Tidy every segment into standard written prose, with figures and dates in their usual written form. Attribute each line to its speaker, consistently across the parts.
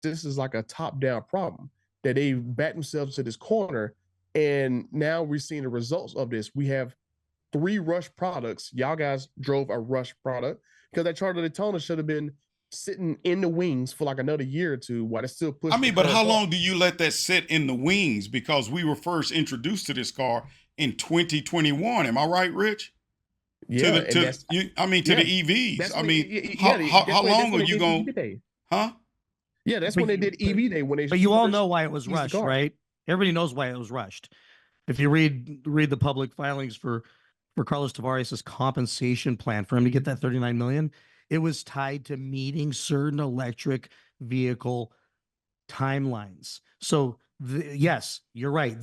Speaker 1: this is like a top-down problem, that they backed themselves to this corner, and now we're seeing the results of this. We have 3 rush products. Y'all guys drove a rush product because that Charter Daytona should have been sitting in the wings for like another year or two while they still push.
Speaker 2: I mean, but how long do you let that sit in the wings? Because we were first introduced to this car in 2021. Am I right, Rich?
Speaker 1: Yeah,
Speaker 2: To the EVs. I mean, how long are you going? Huh?
Speaker 1: Yeah, that's when they did EV Day when they.
Speaker 3: But you all know why it was rushed, right? Everybody knows why it was rushed. If you read the public filings for Carlos Tavares' compensation plan for him to get that $39 million, it was tied to meeting certain electric vehicle timelines. So yes, you're right.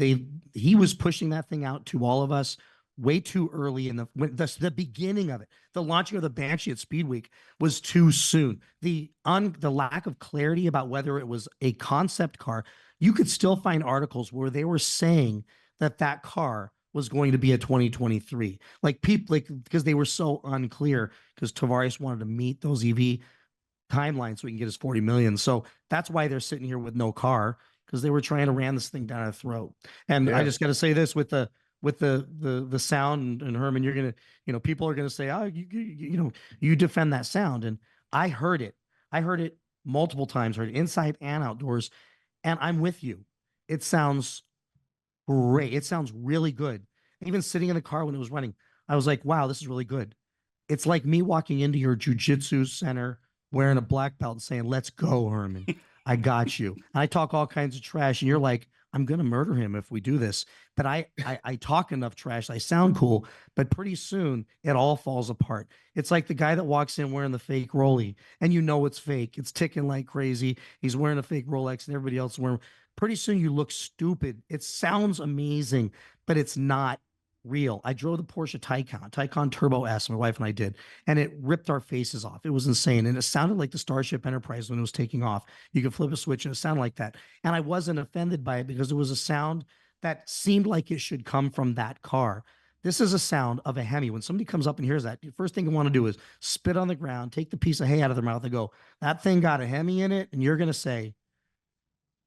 Speaker 3: He was pushing that thing out to all of us way too early in the beginning of it. The launching of the Banshee at Speed Week was too soon. The lack of clarity about whether it was a concept car, you could still find articles where they were saying that car was going to be a 2023. Like people, because they were so unclear, because Tavares wanted to meet those EV timelines so he can get his 40 million. So that's why they're sitting here with no car, because they were trying to ram this thing down our throat. And I just got to say this with the sound, and Herman, you're gonna, people are gonna say, oh, you defend that sound, and I heard it multiple times, heard it inside and outdoors, and I'm with you. It sounds great. It sounds really good. Even sitting in the car when it was running, I was like, wow, this is really good. It's like me walking into your jujitsu center wearing a black belt and saying, let's go, Herman. I got you. And I talk all kinds of trash, and you're like, I'm going to murder him if we do this. But I talk enough trash. I sound cool, but pretty soon it all falls apart. It's like the guy that walks in wearing the fake Rollie, and it's fake. It's ticking like crazy. He's wearing a fake Rolex and everybody else wearing. Pretty soon you look stupid. It sounds amazing, but it's not real. I drove the Porsche Taycan Turbo S, my wife and I did, and it ripped our faces off. It was insane. And it sounded like the Starship Enterprise when it was taking off. You could flip a switch and it sounded like that. And I wasn't offended by it because it was a sound that seemed like it should come from that car. This is a sound of a Hemi. When somebody comes up and hears that, the first thing you want to do is spit on the ground, take the piece of hay out of their mouth and go, that thing got a Hemi in it. And you're going to say,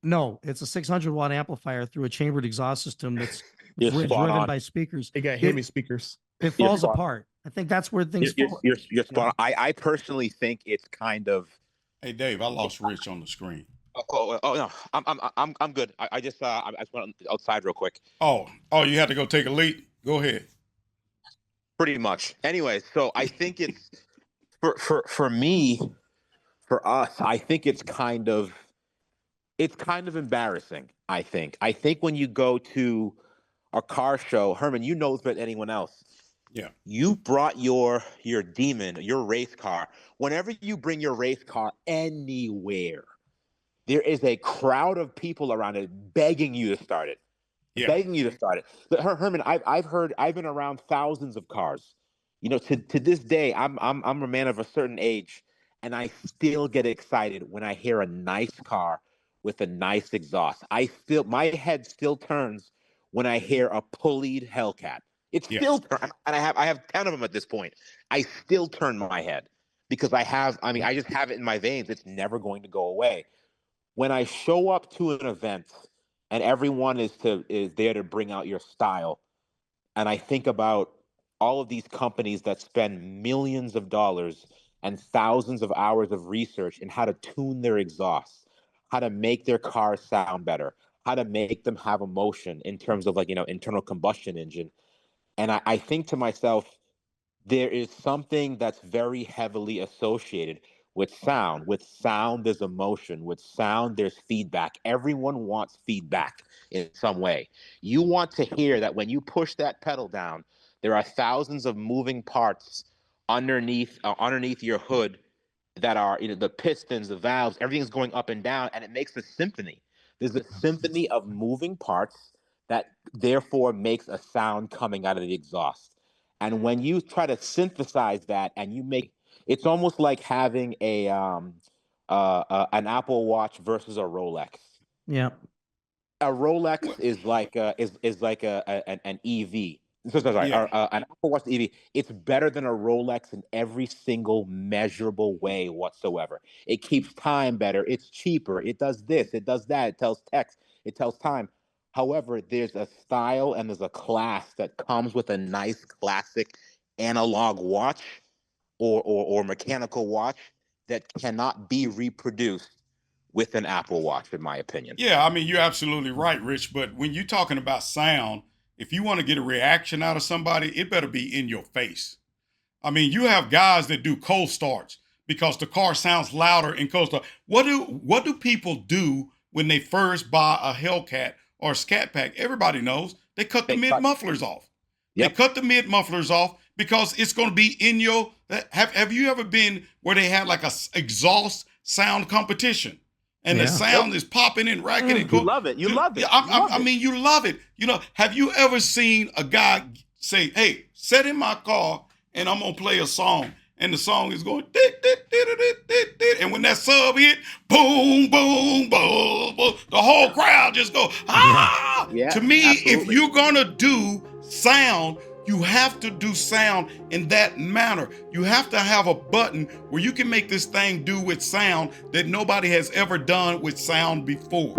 Speaker 3: no, it's a 600-watt amplifier through a chambered exhaust system that's driven by speakers.
Speaker 1: It got Hemi speakers.
Speaker 3: It falls apart. I think that's where things fall.
Speaker 4: You're spot on. I personally think it's kind of.
Speaker 2: Hey, Dave, I lost Rich on the screen.
Speaker 4: Oh no, I'm good. I just went outside real quick.
Speaker 2: Oh, you had to go take a leak. Go ahead.
Speaker 4: Pretty much. Anyway, so I think it's for me, for us. I think it's kind of embarrassing. I think when you go to a car show, Herman, you know better than anyone else.
Speaker 2: Yeah.
Speaker 4: You brought your demon, your race car. Whenever you bring your race car anywhere, there is a crowd of people around it begging you to start it. Yeah. Begging you to start it. But Herman, I've been around thousands of cars. To this day, I'm a man of a certain age, and I still get excited when I hear a nice car with a nice exhaust. My head still turns when I hear a pulleyed Hellcat. It's still turns, and I have 10 of them at this point. I still turn my head because I just have it in my veins. It's never going to go away. When I show up to an event and everyone is there to bring out your style, and I think about all of these companies that spend millions of dollars and thousands of hours of research in how to tune their exhausts, how to make their cars sound better, how to make them have emotion in terms of internal combustion engine. And I think to myself, there is something that's very heavily associated with sound. With sound, there's emotion. With sound, there's feedback. Everyone wants feedback in some way. You want to hear that when you push that pedal down, there are thousands of moving parts underneath your hood that are, the pistons, the valves, everything's going up and down, and it makes a symphony. There's a symphony of moving parts that therefore makes a sound coming out of the exhaust. And when you try to synthesize that, and it's almost like having an Apple Watch versus a Rolex.
Speaker 3: Yeah.
Speaker 4: A Rolex is like an EV. sorry,
Speaker 2: Yeah.
Speaker 4: an Apple Watch EV, it's better than a Rolex in every single measurable way whatsoever. It keeps time better. It's cheaper. It does this. It does that. It tells text. It tells time. However, there's a style and there's a class that comes with a nice classic analog watch or mechanical watch that cannot be reproduced with an Apple Watch, in my opinion.
Speaker 2: Yeah, I mean, you're absolutely right, Rich. But when you're talking about sound, if you want to get a reaction out of somebody, it better be in your face. I mean, you have guys that do cold starts because the car sounds louder in cold start. What do people do when they first buy a Hellcat or a Scat Pack? Everybody knows they cut the mid mufflers off. Yep. They cut the mid mufflers off because it's going to be in your. Have you ever been where they had like a exhaust sound competition? And the sound is popping and racking and going.
Speaker 4: You love it. You love it.
Speaker 2: I mean, you love it. You know, have you ever seen a guy say, "Hey, sit in my car and I'm gonna play a song," and the song is going, and when that sub hit, boom, boom, boom, boom, the whole crowd just go, ah!
Speaker 4: Yeah,
Speaker 2: to me,
Speaker 4: absolutely.
Speaker 2: if you're gonna do sound, you have to do sound in that manner. You have to have a button where you can make this thing do with sound that nobody has ever done with sound before.